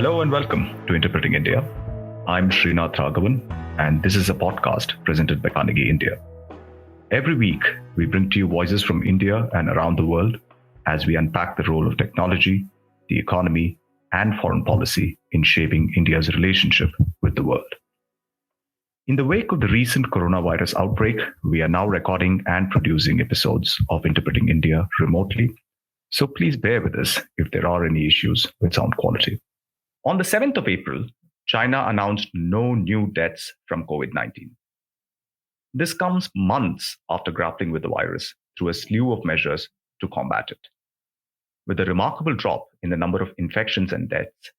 Hello and welcome to Interpreting India. I'm Srinath Raghavan, and this is a podcast presented by Carnegie India. Every week, we bring to you voices from India and around the world as we unpack the role of technology, the economy, and foreign policy in shaping India's relationship with the world. In the wake of the recent coronavirus outbreak, we are now recording and producing episodes of Interpreting India remotely, so please bear with us if there are any issues with sound quality. On the 7th of April, China announced no new deaths from COVID-19. This comes months after grappling with the virus through a slew of measures to combat it. With a remarkable drop in the number of infections and deaths,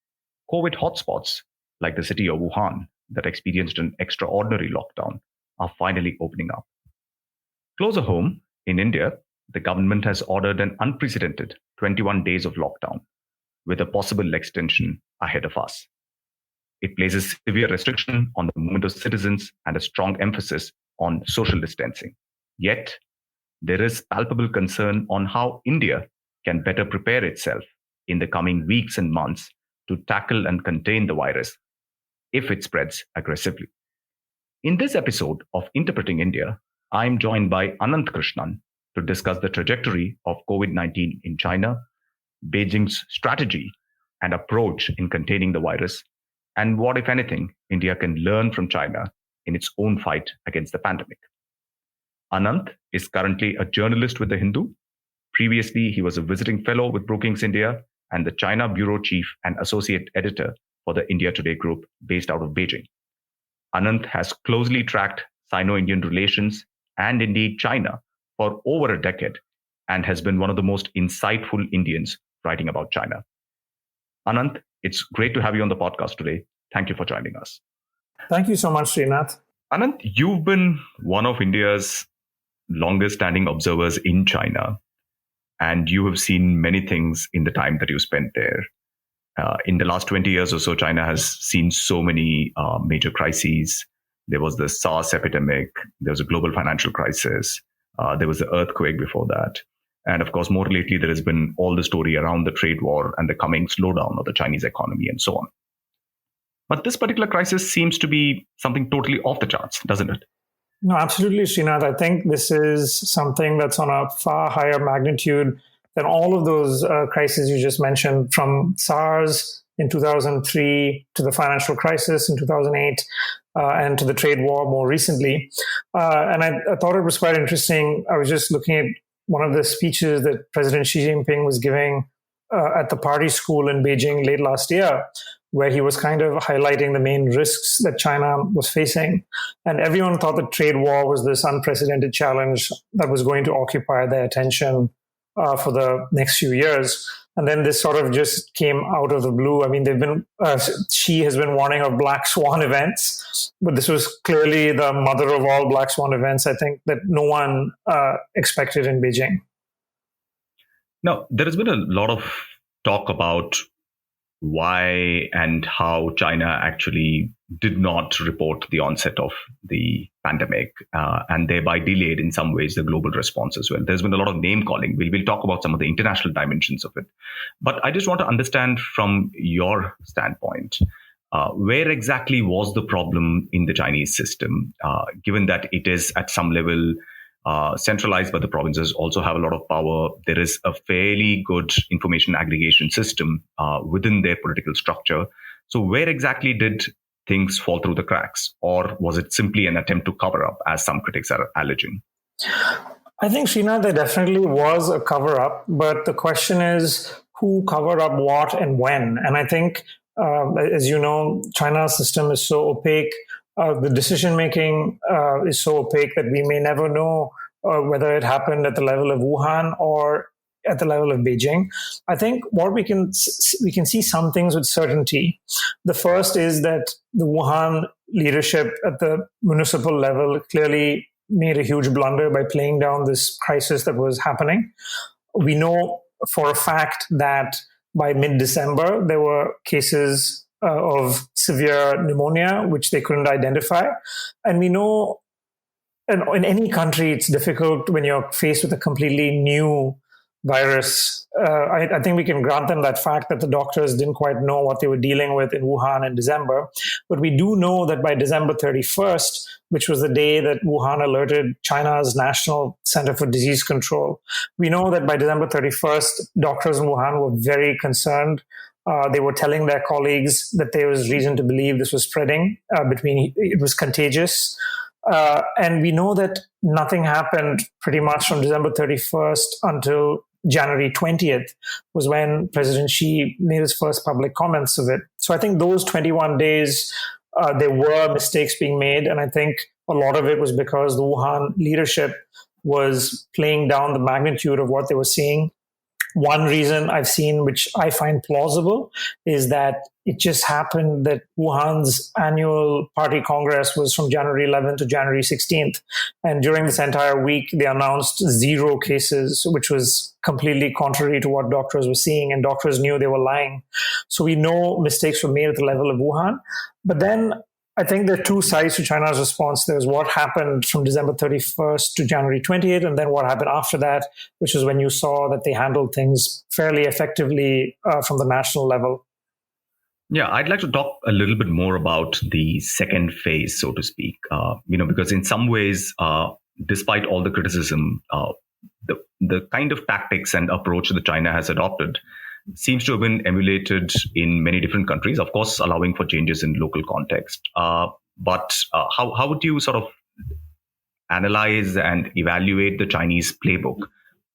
COVID hotspots like the city of Wuhan that experienced an extraordinary lockdown are finally opening up. Closer home, in India, the government has ordered an unprecedented 21 days of lockdown, with a possible extension ahead of us. It places severe restriction on the movement of citizens and a strong emphasis on social distancing. Yet, there is palpable concern on how India can better prepare itself in the coming weeks and months to tackle and contain the virus if it spreads aggressively. In this episode of Interpreting India, I am joined by Ananth Krishnan to discuss the trajectory of COVID-19 in China, Beijing's strategy and approach in containing the virus, and what, if anything, India can learn from China in its own fight against the pandemic. Ananth is currently a journalist with The Hindu. Previously, he was a visiting fellow with Brookings India and the China bureau chief and associate editor for the India Today group based out of Beijing. Ananth has closely tracked Sino-Indian relations and indeed China for over a decade and has been one of the most insightful Indians writing about China. Ananth, it's great to have you on the podcast today. Thank you for joining us. Thank you so much, Srinath. Ananth, you've been one of India's longest standing observers in China, and you have seen many things in the time that you spent there. In the last 20 years or so, China has seen so many major crises. There was the SARS epidemic, there was a global financial crisis, there was the earthquake before that. And of course, more lately, there has been all the story around the trade war and the coming slowdown of the Chinese economy and so on. But this particular crisis seems to be something totally off the charts, doesn't it? No, absolutely, Srinath. I think this is something that's on a far higher magnitude than all of those crises you just mentioned, from SARS in 2003 to the financial crisis in 2008 and to the trade war more recently. And I thought it was quite interesting. I was just looking at one of the speeches that President Xi Jinping was giving at the party school in Beijing late last year, where he was kind of highlighting the main risks that China was facing. And everyone thought the trade war was this unprecedented challenge that was going to occupy their attention for the next few years. And then this sort of just came out of the blue. I mean, Xi has been warning of black swan events, but this was clearly the mother of all black swan events, I think, that no one expected in Beijing. Now, there has been a lot of talk about why and how China actually did not report the onset of the pandemic and thereby delayed in some ways the global response as well. There's been a lot of name calling. We'll talk about some of the international dimensions of it. But I just want to understand from your standpoint, where exactly was the problem in the Chinese system, given that it is at some level centralized, but the provinces also have a lot of power. There is a fairly good information aggregation system within their political structure. So where exactly did things fall through the cracks? Or was it simply an attempt to cover up, as some critics are alleging? I think, Srinath, there definitely was a cover up, but the question is who covered up what and when. And I think, as you know, China's system is so opaque. The decision-making is so opaque that we may never know whether it happened at the level of Wuhan or at the level of Beijing. I think what we can see some things with certainty. The first is that the Wuhan leadership at the municipal level clearly made a huge blunder by playing down this crisis that was happening. We know for a fact that by mid-December, there were cases of severe pneumonia, which they couldn't identify. And we know, and in any country, it's difficult when you're faced with a completely new virus. I think we can grant them that fact that the doctors didn't quite know what they were dealing with in Wuhan in December. But we do know that by December 31st, which was the day that Wuhan alerted China's National Center for Disease Control, we know that by December 31st, doctors in Wuhan were very concerned. They were telling their colleagues that there was reason to believe this was spreading it was contagious. And we know that nothing happened pretty much from December 31st until January 20th was when President Xi made his first public comments of it. So I think those 21 days, there were mistakes being made. And I think a lot of it was because the Wuhan leadership was playing down the magnitude of what they were seeing. One reason I've seen, which I find plausible, is that it just happened that Wuhan's annual party congress was from January 11th to January 16th. And during this entire week, they announced 0 cases, which was completely contrary to what doctors were seeing. And doctors knew they were lying. So we know mistakes were made at the level of Wuhan. But then I think there are 2 sides to China's response. There's what happened from December 31st to January 20th, and then what happened after that, which is when you saw that they handled things fairly effectively from the national level. Yeah, I'd like to talk a little bit more about the second phase, so to speak, because in some ways, despite all the criticism, the kind of tactics and approach that China has adopted seems to have been emulated in many different countries, of course, allowing for changes in local context. But how would you sort of analyze and evaluate the Chinese playbook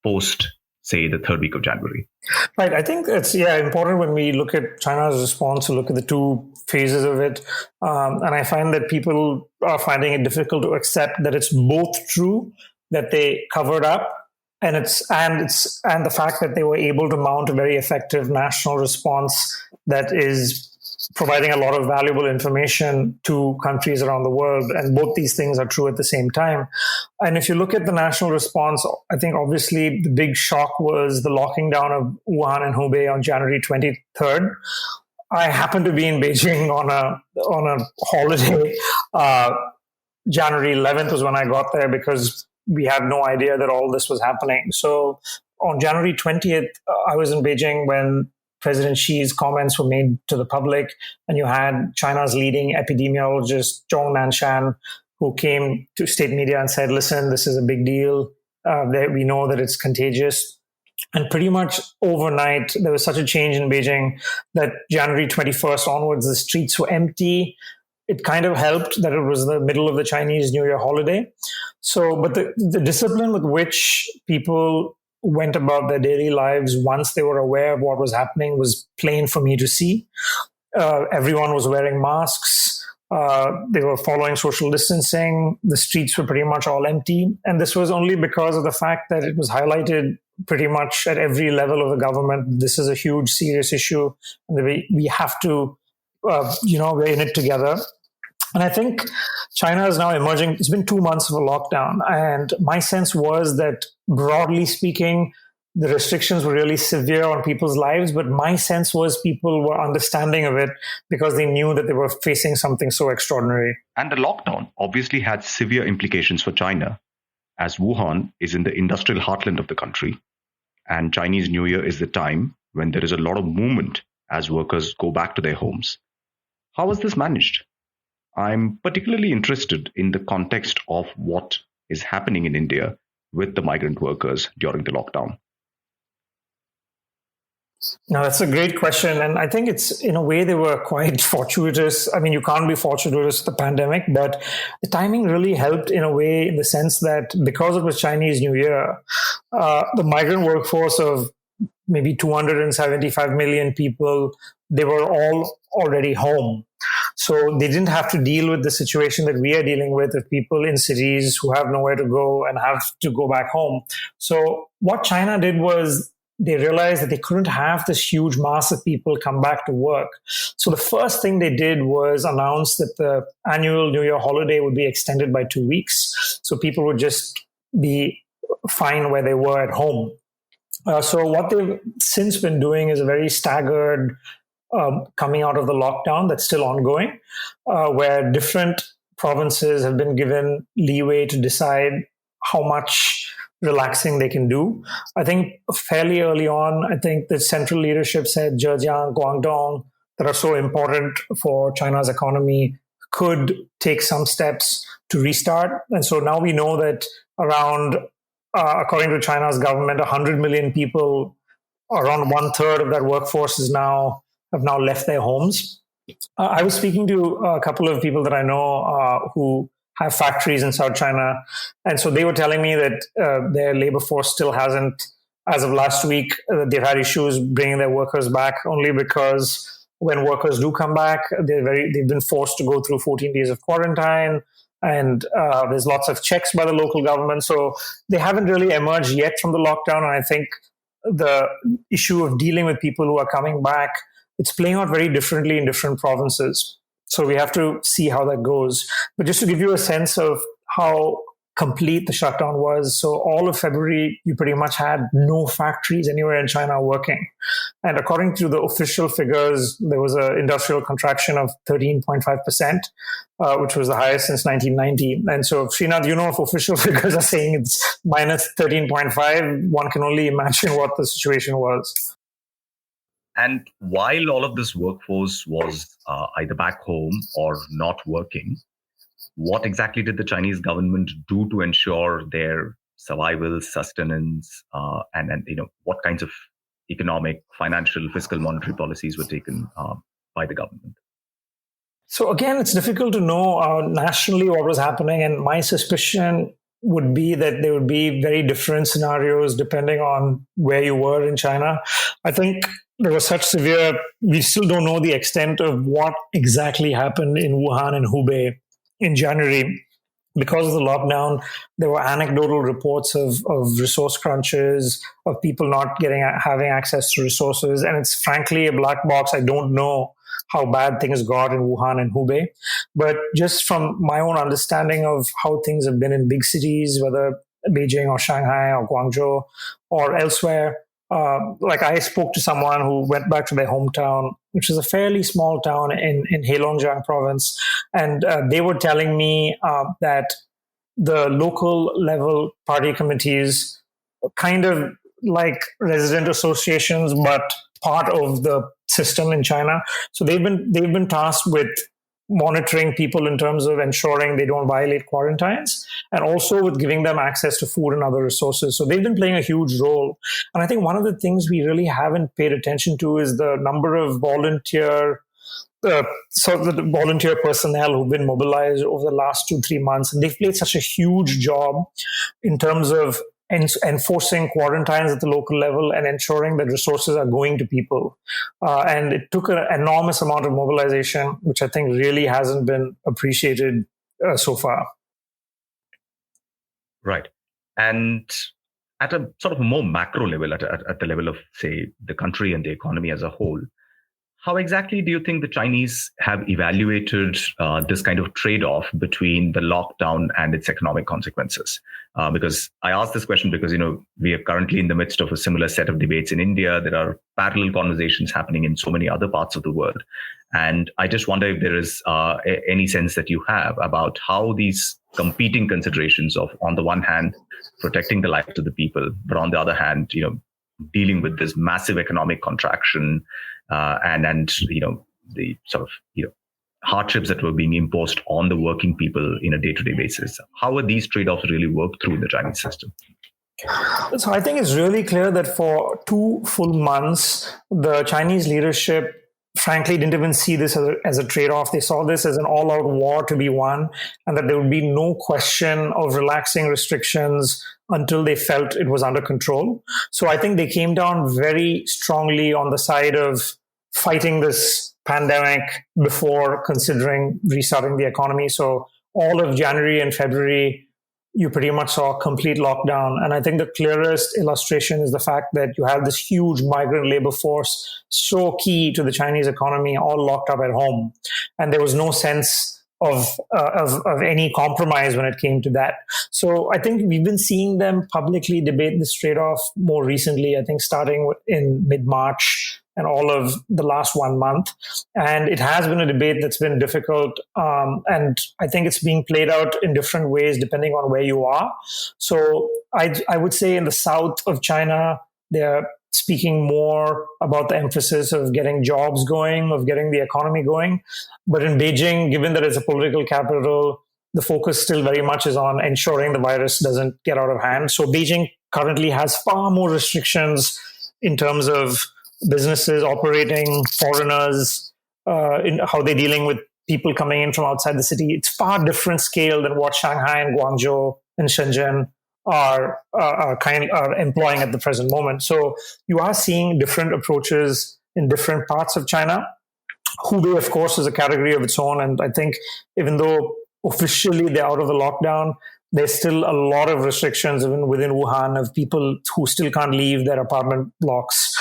post, say, the third week of January? Right. I think it's important when we look at China's response to look at the 2 phases of it. And I find that people are finding it difficult to accept that it's both true that they covered up, and the fact that they were able to mount a very effective national response that is providing a lot of valuable information to countries around the world. And both these things are true at the same time. And if you look at the national response, I think obviously the big shock was the locking down of Wuhan and Hubei on January 23rd. I happened to be in Beijing on a holiday. January 11th was when I got there because we had no idea that all this was happening. So on January 20th, I was in Beijing when President Xi's comments were made to the public, and you had China's leading epidemiologist, Zhong Nanshan, who came to state media and said, listen, this is a big deal. We know that it's contagious. And pretty much overnight, there was such a change in Beijing that January 21st onwards, the streets were empty. It kind of helped that it was the middle of the Chinese New Year holiday. So, but the discipline with which people went about their daily lives once they were aware of what was happening was plain for me to see. Everyone was wearing masks. They were following social distancing. The streets were pretty much all empty. And this was only because of the fact that it was highlighted pretty much at every level of the government. This is a huge, serious issue. And we have to, we're in it together. And I think China is now emerging. It's been 2 months of a lockdown. And my sense was that, broadly speaking, the restrictions were really severe on people's lives. But my sense was people were understanding of it because they knew that they were facing something so extraordinary. And the lockdown obviously had severe implications for China, as Wuhan is in the industrial heartland of the country. And Chinese New Year is the time when there is a lot of movement as workers go back to their homes. How was this managed? I'm particularly interested in the context of what is happening in India with the migrant workers during the lockdown. No, that's a great question. And I think it's, in a way, they were quite fortuitous. I mean, you can't be fortuitous with the pandemic, but the timing really helped in a way, in the sense that because it was Chinese New Year, the migrant workforce of maybe 275 million people, they were all already home. So they didn't have to deal with the situation that we are dealing with of people in cities who have nowhere to go and have to go back home. So what China did was they realized that they couldn't have this huge mass of people come back to work. So the first thing they did was announce that the annual New Year holiday would be extended by 2 weeks. So people would just be fine where they were at home. So what they've since been doing is a very staggered coming out of the lockdown that's still ongoing, where different provinces have been given leeway to decide how much relaxing they can do. I think fairly early on, I think the central leadership said Zhejiang, Guangdong, that are so important for China's economy, could take some steps to restart. And so now we know that around, according to China's government, 100 million people, around one third of that workforce have now left their homes. I was speaking to a couple of people that I know who have factories in South China. And so they were telling me that their labor force still hasn't, as of last week, they've had issues bringing their workers back, only because when workers do come back, they've been forced to go through 14 days of quarantine. And there's lots of checks by the local government. So they haven't really emerged yet from the lockdown. And I think the issue of dealing with people who are coming back, it's playing out very differently in different provinces. So we have to see how that goes. But just to give you a sense of how complete the shutdown was, so all of February, you pretty much had no factories anywhere in China working. And according to the official figures, there was an industrial contraction of 13.5%, which was the highest since 1990. And so, Srinath, if official figures are saying it's minus 13.5, one can only imagine what the situation was. And while all of this workforce was either back home or not working, what exactly did the Chinese government do to ensure their survival, sustenance, and what kinds of economic, financial, fiscal, monetary policies were taken by the government? So again, it's difficult to know nationally what was happening, and my suspicion would be that there would be very different scenarios depending on where you were in China. I think there was we still don't know the extent of what exactly happened in Wuhan and Hubei in January. Because of the lockdown, there were anecdotal reports of resource crunches, of people not having access to resources. And it's frankly a black box. I don't know how bad things got in Wuhan and Hubei. But just from my own understanding of how things have been in big cities, whether Beijing or Shanghai or Guangzhou or elsewhere, like I spoke to someone who went back to their hometown, which is a fairly small town in Heilongjiang province. And they were telling me that the local level party committees, kind of like resident associations, but part of the system in China. So they've been tasked with monitoring people in terms of ensuring they don't violate quarantines, and also with giving them access to food and other resources. So they've been playing a huge role. And I think one of the things we really haven't paid attention to is the number of volunteer personnel who've been mobilized over the last 2-3 months. And they've played such a huge job in terms of enforcing quarantines at the local level and ensuring that resources are going to people. And it took an enormous amount of mobilization, which I think really hasn't been appreciated so far. Right. And at a sort of more macro level, at the level of, say, the country and the economy as a whole, how exactly do you think the Chinese have evaluated this kind of trade-off between the lockdown and its economic consequences? Because I ask this question because, we are currently in the midst of a similar set of debates in India. There are parallel conversations happening in so many other parts of the world. And I just wonder if there is any sense that you have about how these competing considerations of, on the one hand, protecting the lives of the people, but on the other hand, dealing with this massive economic contraction and the sort of hardships that were being imposed on the working people in a day-to-day basis. How are these trade-offs really worked through the Chinese system? So I think it's really clear that for 2 full months, the Chinese leadership frankly didn't even see this as a trade-off. They saw this as an all-out war to be won, and that there would be no question of relaxing restrictions until they felt it was under control. So I think they came down very strongly on the side of fighting this pandemic before considering restarting the economy. So all of January and February, you pretty much saw a complete lockdown. And I think the clearest illustration is the fact that you have this huge migrant labor force, so key to the Chinese economy, all locked up at home. And there was no sense of any compromise when it came to that. So I think we've been seeing them publicly debate this trade-off more recently, I think starting in mid-March and all of the last 1 month. And it has been a debate that's been difficult. And I think it's being played out in different ways depending on where you are. So I would say in the south of China, they're speaking more about the emphasis of getting jobs going, of getting the economy going. But in Beijing, given that it's a political capital, the focus still very much is on ensuring the virus doesn't get out of hand. So Beijing currently has far more restrictions in terms of businesses operating, foreigners, in how they're dealing with people coming in from outside the city. It's far different scale than what Shanghai and Guangzhou and Shenzhen are employing at the present moment. So you are seeing different approaches in different parts of China. Hubei, of course, is a category of its own, and I think even though officially they're out of the lockdown, there's still a lot of restrictions even within Wuhan of people who still can't leave their apartment blocks.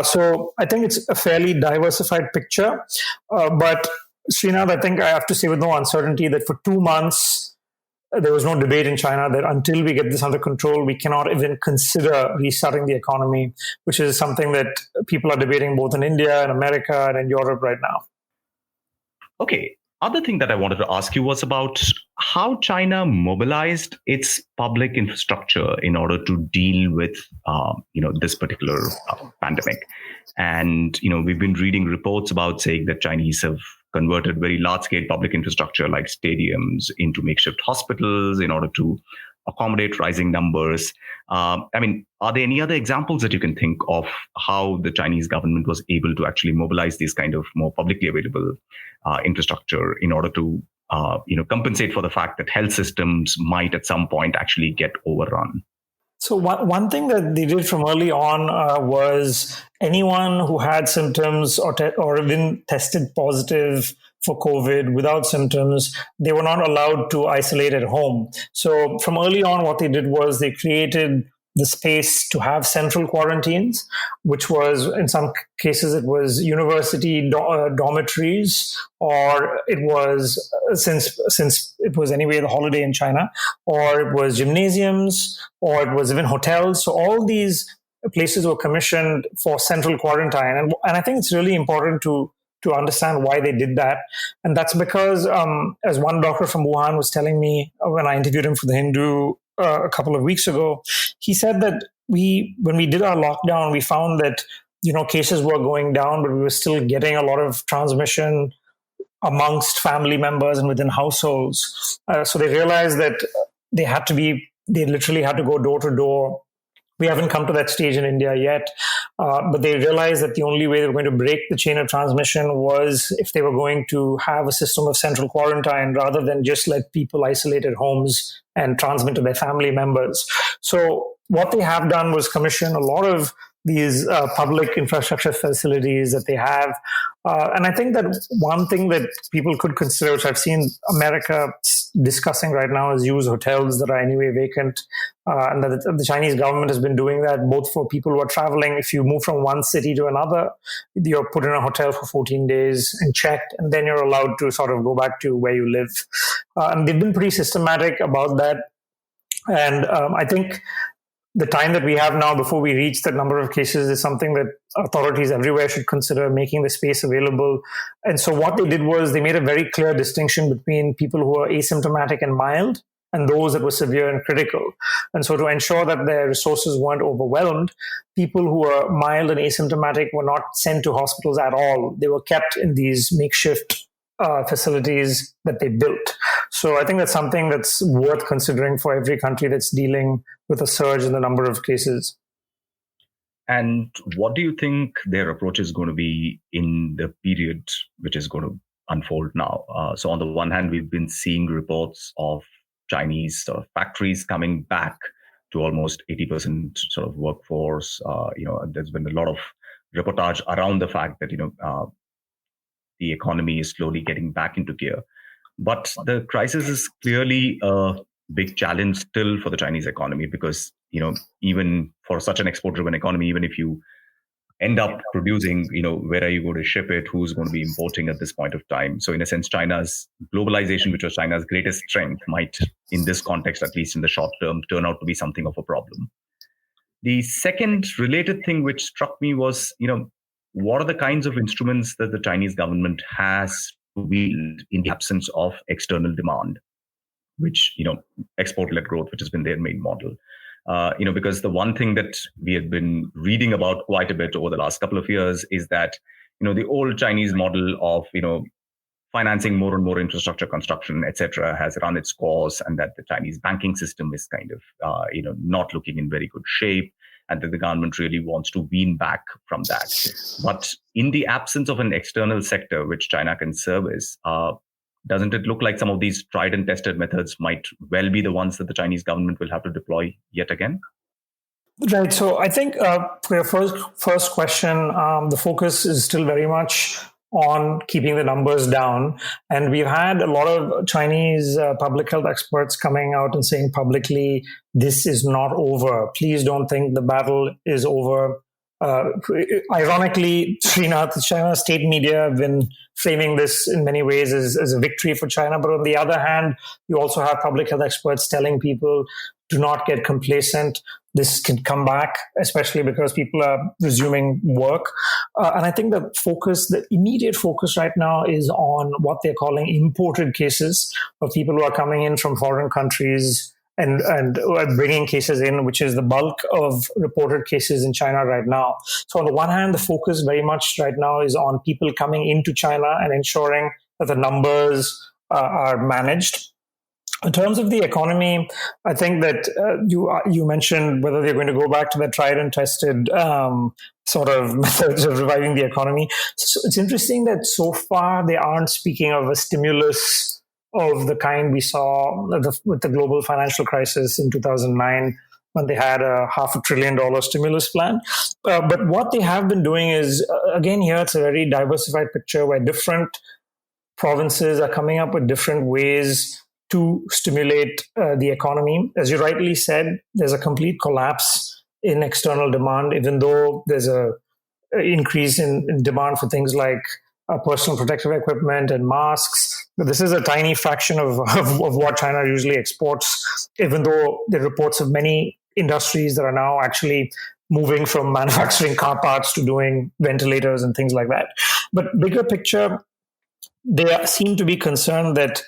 So I think it's a fairly diversified picture. But Srinath, I think I have to say with no uncertainty that for 2 months, there was no debate in China that until we get this under control, we cannot even consider restarting the economy, which is something that people are debating both in India and America and in Europe right now. Okay. Other thing that I wanted to ask you was about how China mobilized its public infrastructure in order to deal with, this particular pandemic. And, we've been reading reports about saying that Chinese have converted very large-scale public infrastructure like stadiums into makeshift hospitals in order to accommodate rising numbers. Are there any other examples that you can think of how the Chinese government was able to actually mobilize these kind of more publicly available infrastructure in order to, compensate for the fact that health systems might at some point actually get overrun? So one thing that they did from early on was anyone who had symptoms or been tested positive for COVID without symptoms, they were not allowed to isolate at home. So from early on, what they did was they created the space to have central quarantines, which was, in some cases, it was university dormitories, or it was, since it was anyway the holiday in China, or it was gymnasiums, or it was even hotels. So all these places were commissioned for central quarantine. And I think it's really important to understand why they did that. And that's because, as one doctor from Wuhan was telling me when I interviewed him for The Hindu a couple of weeks ago, he said that when we did our lockdown, we found that, cases were going down, but we were still getting a lot of transmission amongst family members and within households. So they realized that they literally had to go door to door. We haven't come to that stage in India yet, but they realized that the only way they were going to break the chain of transmission was if they were going to have a system of central quarantine rather than just let people isolate at homes and transmit to their family members. So what they have done was commission a lot of these public infrastructure facilities that they have. And I think that one thing that people could consider, which I've seen America discussing right now, is use hotels that are anyway vacant. And that the Chinese government has been doing that both for people who are traveling. If you move from one city to another, you're put in a hotel for 14 days and checked, and then you're allowed to sort of go back to where you live. And they've been pretty systematic about that. And I think the time that we have now before we reach that number of cases is something that authorities everywhere should consider, making the space available. And so what they did was they made a very clear distinction between people who are asymptomatic and mild and those that were severe and critical. And so to ensure that their resources weren't overwhelmed, people who were mild and asymptomatic were not sent to hospitals at all. They were kept in these makeshift facilities that they built. So I think that's something that's worth considering for every country that's dealing with a surge in the number of cases. And what do you think their approach is going to be in the period which is going to unfold now? So on the one hand, we've been seeing reports of Chinese factories coming back to almost 80% sort of workforce. There's been a lot of reportage around the fact that, the economy is slowly getting back into gear. But the crisis is clearly a big challenge still for the Chinese economy because, even for such an export-driven economy, even if you end up producing, where are you going to ship it? Who's going to be importing at this point of time? So in a sense, China's globalization, which was China's greatest strength, might, in this context, at least in the short term, turn out to be something of a problem. The second related thing which struck me was, what are the kinds of instruments that the Chinese government has to wield in the absence of external demand, which, export-led growth, which has been their main model. Because the one thing that we had been reading about quite a bit over the last couple of years is that, the old Chinese model of, financing more and more infrastructure construction, etc., has run its course, and that the Chinese banking system is kind of, not looking in very good shape, and that the government really wants to wean back from that. But in the absence of an external sector which China can service, doesn't it look like some of these tried and tested methods might well be the ones that the Chinese government will have to deploy yet again? Right. So I think for your first question, the focus is still very much on keeping the numbers down. And we've had a lot of Chinese public health experts coming out and saying publicly, this is not over. Please don't think the battle is over. Ironically, Srinath, China's state media have been framing this in many ways as a victory for China. But on the other hand, you also have public health experts telling people, do not get complacent. This can come back, especially because people are resuming work. And I think the immediate focus right now is on what they're calling imported cases of people who are coming in from foreign countries and bringing cases in, which is the bulk of reported cases in China right now. So on the one hand, the focus very much right now is on people coming into China and ensuring that the numbers are managed. In terms of the economy, I think that you mentioned whether they're going to go back to the tried and tested sort of methods of reviving the economy. So it's interesting that so far they aren't speaking of a stimulus of the kind we saw with the global financial crisis in 2009 when they had a $500 billion stimulus plan. But what they have been doing is, again, here it's a very diversified picture where different provinces are coming up with different ways to stimulate the economy. As you rightly said, there's a complete collapse in external demand, even though there's a increase in demand for things like personal protective equipment and masks. But this is a tiny fraction of what China usually exports, even though there are reports of many industries that are now actually moving from manufacturing car parts to doing ventilators and things like that. But bigger picture, they seem to be concerned that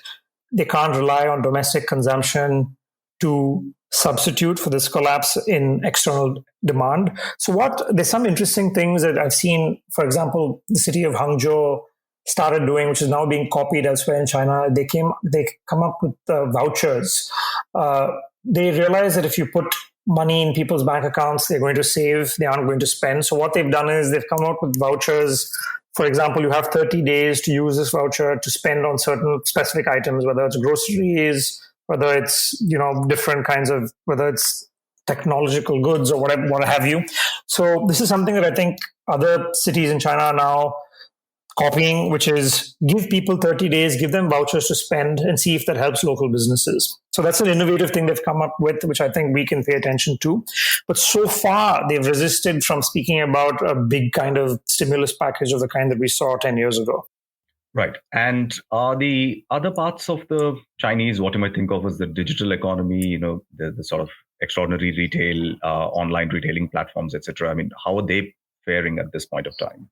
they can't rely on domestic consumption to substitute for this collapse in external demand. So there's some interesting things that I've seen. For example, the city of Hangzhou started doing, which is now being copied elsewhere in China. They come up with vouchers. They realize that if you put money in people's bank accounts, they're going to save, they aren't going to spend. So what they've done is they've come up with vouchers. For example, you have 30 days to use this voucher to spend on certain specific items, whether it's groceries, whether it's, different kinds of, whether it's technological goods or whatever, what have you. So this is something that I think other cities in China are now copying, which is give people 30 days, give them vouchers to spend and see if that helps local businesses. So that's an innovative thing they've come up with, which I think we can pay attention to. But so far, they've resisted from speaking about a big kind of stimulus package of the kind that we saw 10 years ago. Right. And are the other parts of the Chinese, what you might think of as the digital economy, the sort of extraordinary retail, online retailing platforms, etc. I mean, how are they faring at this point of time?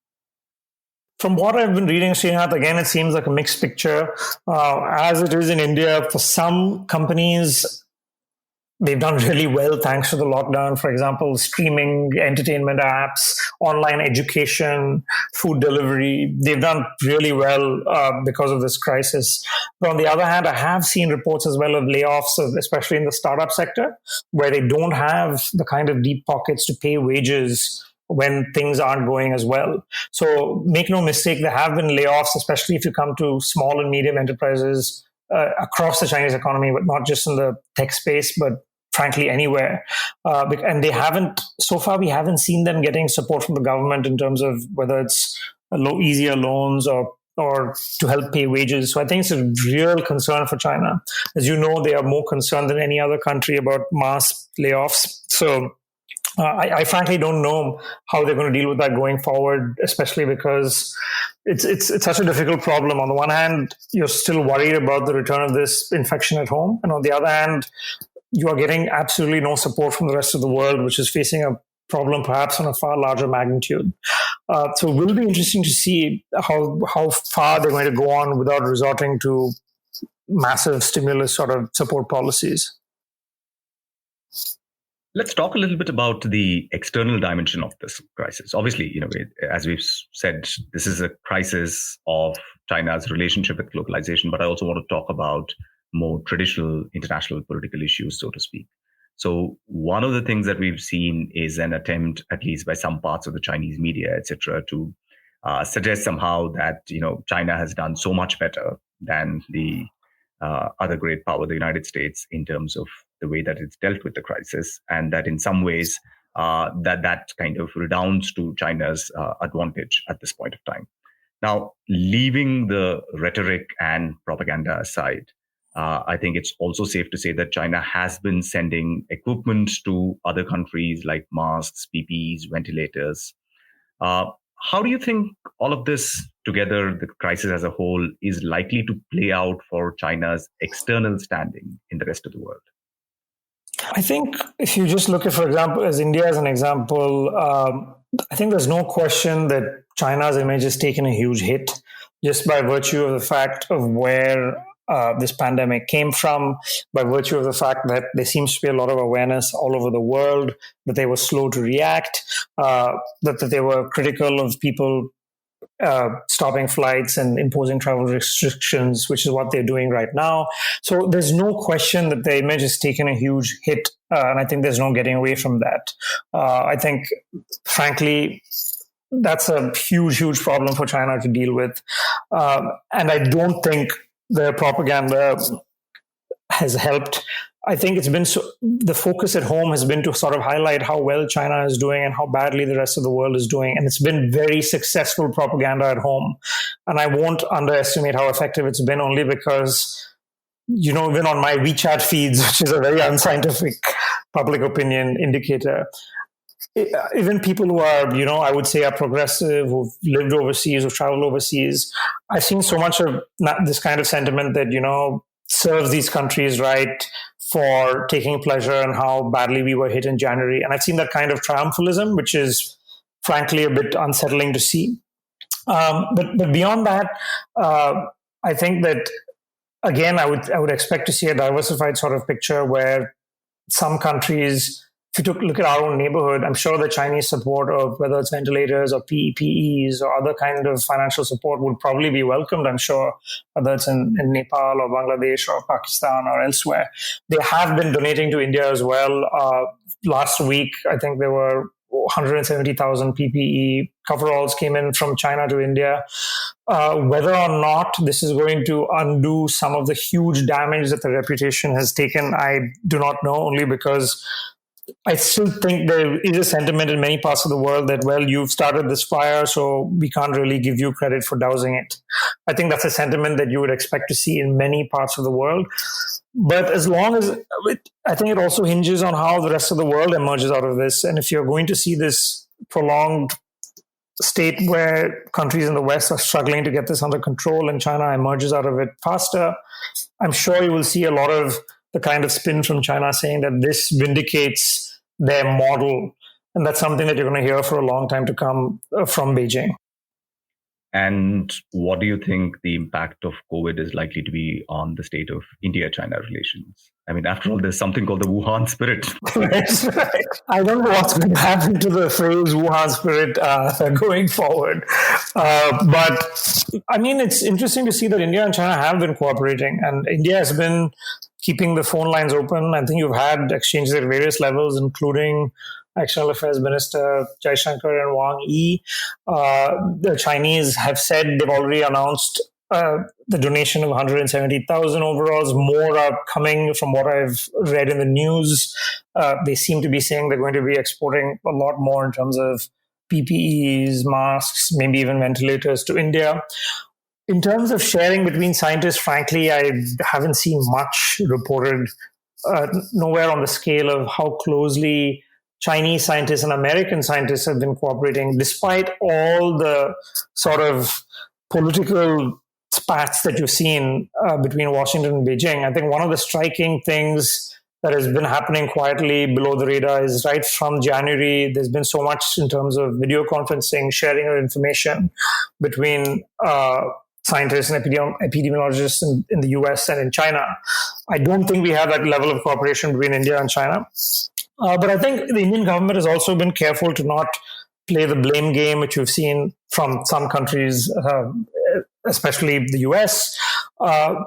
From what I've been reading, Srinath, again, it seems like a mixed picture. As it is in India, for some companies, they've done really well thanks to the lockdown. For example, streaming, entertainment apps, online education, food delivery. They've done really well because of this crisis. But on the other hand, I have seen reports as well of layoffs, especially in the startup sector, where they don't have the kind of deep pockets to pay wages when things aren't going as well. So make no mistake, there have been layoffs, especially if you come to small and medium enterprises across the Chinese economy, but not just in the tech space, but frankly anywhere. And they haven't, so far we haven't seen them getting support from the government in terms of whether it's easier loans or to help pay wages. So I think it's a real concern for China. As you know, they are more concerned than any other country about mass layoffs. So I frankly don't know how they're going to deal with that going forward, especially because it's such a difficult problem. On the one hand, you're still worried about the return of this infection at home. And on the other hand, you are getting absolutely no support from the rest of the world, which is facing a problem perhaps on a far larger magnitude. So it will be interesting to see how far they're going to go on without resorting to massive stimulus sort of support policies. Let's talk a little bit about the external dimension of this crisis. Obviously, as we've said, this is a crisis of China's relationship with globalization, but I also want to talk about more traditional international political issues, so to speak. So one of the things that we've seen is an attempt, at least by some parts of the Chinese media, etc., to suggest somehow that China has done so much better than the other great power, the United States, in terms of the way that it's dealt with the crisis, and that in some ways that kind of redounds to China's advantage at this point of time. Now, leaving the rhetoric and propaganda aside, I think it's also safe to say that China has been sending equipment to other countries like masks, PPEs, ventilators. Uh, how do you think all of this together, the crisis as a whole, is likely to play out for China's external standing in the rest of the world? I think if you just look at, for example, as India as an example, I think there's no question that China's image has taken a huge hit just by virtue of the fact of where this pandemic came from, by virtue of the fact that there seems to be a lot of awareness all over the world, that they were slow to react, that they were critical of people stopping flights and imposing travel restrictions, which is what they're doing right now. So there's no question that the image has taken a huge hit, and I think there's no getting away from that. I think, frankly, that's a huge, huge problem for China to deal with. And I don't think the propaganda has helped. I think it's been the focus at home has been to sort of highlight how well China is doing and how badly the rest of the world is doing. And it's been very successful propaganda at home. And I won't underestimate how effective it's been, only because, even on my WeChat feeds, which is a very unscientific public opinion indicator, even people who are, I would say are progressive, who've lived overseas, who've traveled overseas, I've seen so much of this kind of sentiment that, serves these countries right for taking pleasure in how badly we were hit in January. And I've seen that kind of triumphalism, which is frankly a bit unsettling to see. But beyond that, I think that, again, I would expect to see a diversified sort of picture where some countries, if you look at our own neighborhood, I'm sure the Chinese support of whether it's ventilators or PPEs or other kind of financial support would probably be welcomed, I'm sure, whether it's in Nepal or Bangladesh or Pakistan or elsewhere. They have been donating to India as well. Last week, I think there were 170,000 PPE coveralls came in from China to India. Whether or not this is going to undo some of the huge damage that the reputation has taken, I do not know, only because I still think there is a sentiment in many parts of the world that, well, you've started this fire, so we can't really give you credit for dousing it. I think that's a sentiment that you would expect to see in many parts of the world. But as long as, I think it also hinges on how the rest of the world emerges out of this. And if you're going to see this prolonged state where countries in the West are struggling to get this under control and China emerges out of it faster, I'm sure you will see a lot of the kind of spin from China saying that this vindicates their model. And that's something that you're going to hear for a long time to come from Beijing. And what do you think the impact of COVID is likely to be on the state of India-China relations? I mean, after all, there's something called the Wuhan spirit. Right. I don't know what's going to happen to the phrase Wuhan spirit going forward. But I mean, it's interesting to see that India and China have been cooperating, and India has been keeping the phone lines open. I think you've had exchanges at various levels, including External Affairs Minister Jaishankar and Wang Yi. The Chinese have said they've already announced the donation of 170,000 overalls. More are coming from what I've read in the news. They seem to be saying they're going to be exporting a lot more in terms of PPEs, masks, maybe even ventilators to India. In terms of sharing between scientists, frankly, I haven't seen much reported, nowhere on the scale of how closely Chinese scientists and American scientists have been cooperating, despite all the sort of political spats that you've seen between Washington and Beijing. I think one of the striking things that has been happening quietly below the radar is right from January, there's been so much in terms of video conferencing, sharing of information between scientists and epidemiologists in the US and in China. I don't think we have that level of cooperation between India and China. But I think the Indian government has also been careful to not play the blame game, which we've seen from some countries, especially the US.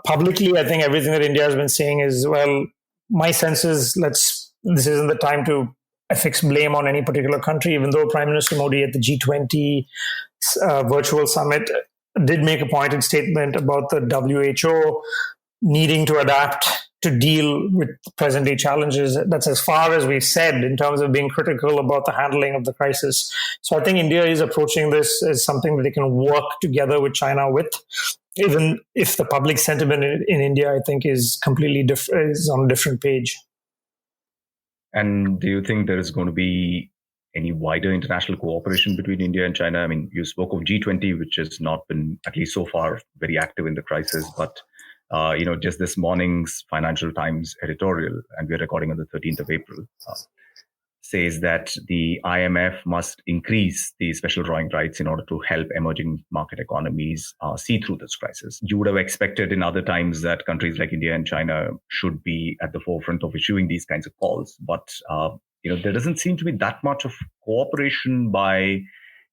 Publicly, I think everything that India has been saying is, well, my sense is this isn't the time to affix blame on any particular country, even though Prime Minister Modi at the G20 virtual summit did make a pointed statement about the WHO needing to adapt to deal with present day challenges. That's as far as we've said in terms of being critical about the handling of the crisis. So I think India is approaching this as something that they can work together with China with, even if the public sentiment in India, I think, is completely different, is on a different page. And do you think there is going to be any wider international cooperation between India and China? I mean, you spoke of G20, which has not been, at least so far, very active in the crisis. But, just this morning's Financial Times editorial, and we're recording on the 13th of April, says that the IMF must increase the special drawing rights in order to help emerging market economies see through this crisis. You would have expected in other times that countries like India and China should be at the forefront of issuing these kinds of calls. But, there doesn't seem to be that much of cooperation by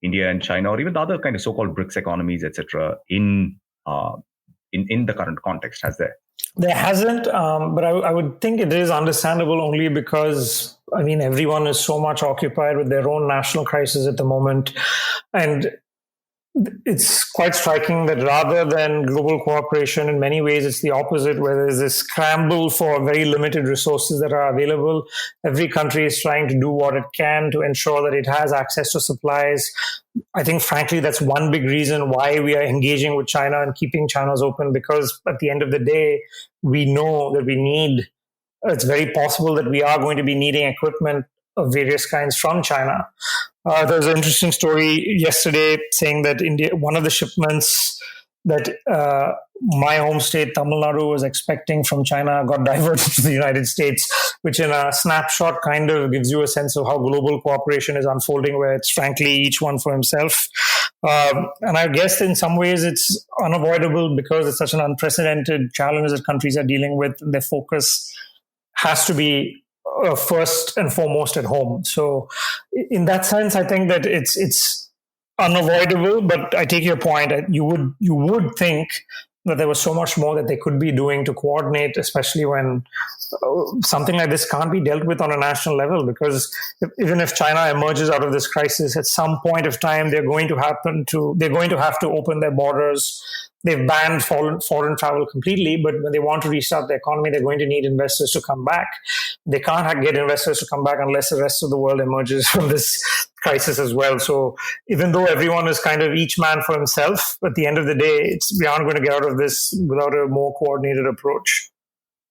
India and China, or even the other kind of so-called BRICS economies, etc., in the current context, has there? There hasn't, but I would think it is understandable only because, everyone is so much occupied with their own national crisis at the moment. And it's quite striking that rather than global cooperation, in many ways, it's the opposite, where there's this scramble for very limited resources that are available. Every country is trying to do what it can to ensure that it has access to supplies. I think, frankly, that's one big reason why we are engaging with China and keeping channels open, because at the end of the day, we know that it's very possible that we are going to be needing equipment of various kinds from China. There was an interesting story yesterday saying that one of the shipments that my home state, Tamil Nadu, was expecting from China got diverted to the United States, which in a snapshot kind of gives you a sense of how global cooperation is unfolding, where it's frankly each one for himself. And I guess in some ways it's unavoidable because it's such an unprecedented challenge that countries are dealing with. Their focus has to be first and foremost at home. So in that sense, I think that it's unavoidable, but I take your point. You would think that there was so much more that they could be doing to coordinate, especially when something like this can't be dealt with on a national level, because even if China emerges out of this crisis, at some point of time, they're going to have to open their borders. They've banned foreign travel completely, but when they want to restart the economy, they're going to need investors to come back. They can't get investors to come back unless the rest of the world emerges from this crisis as well. So even though everyone is kind of each man for himself, at the end of the day, we aren't going to get out of this without a more coordinated approach.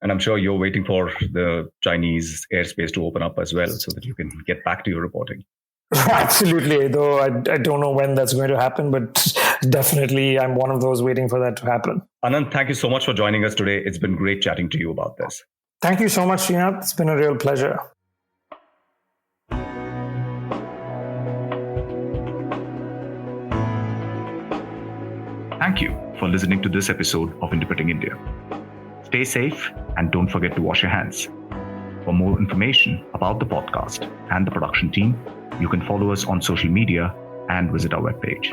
And I'm sure you're waiting for the Chinese airspace to open up as well so that you can get back to your reporting. Absolutely, though I don't know when that's going to happen, but definitely I'm one of those waiting for that to happen. Ananth, thank you so much for joining us today. It's been great chatting to you about this. Thank you so much, Srinath. It's been a real pleasure. Thank you for listening to this episode of Interpreting India. Stay safe and don't forget to wash your hands. For more information about the podcast and the production team, you can follow us on social media and visit our webpage.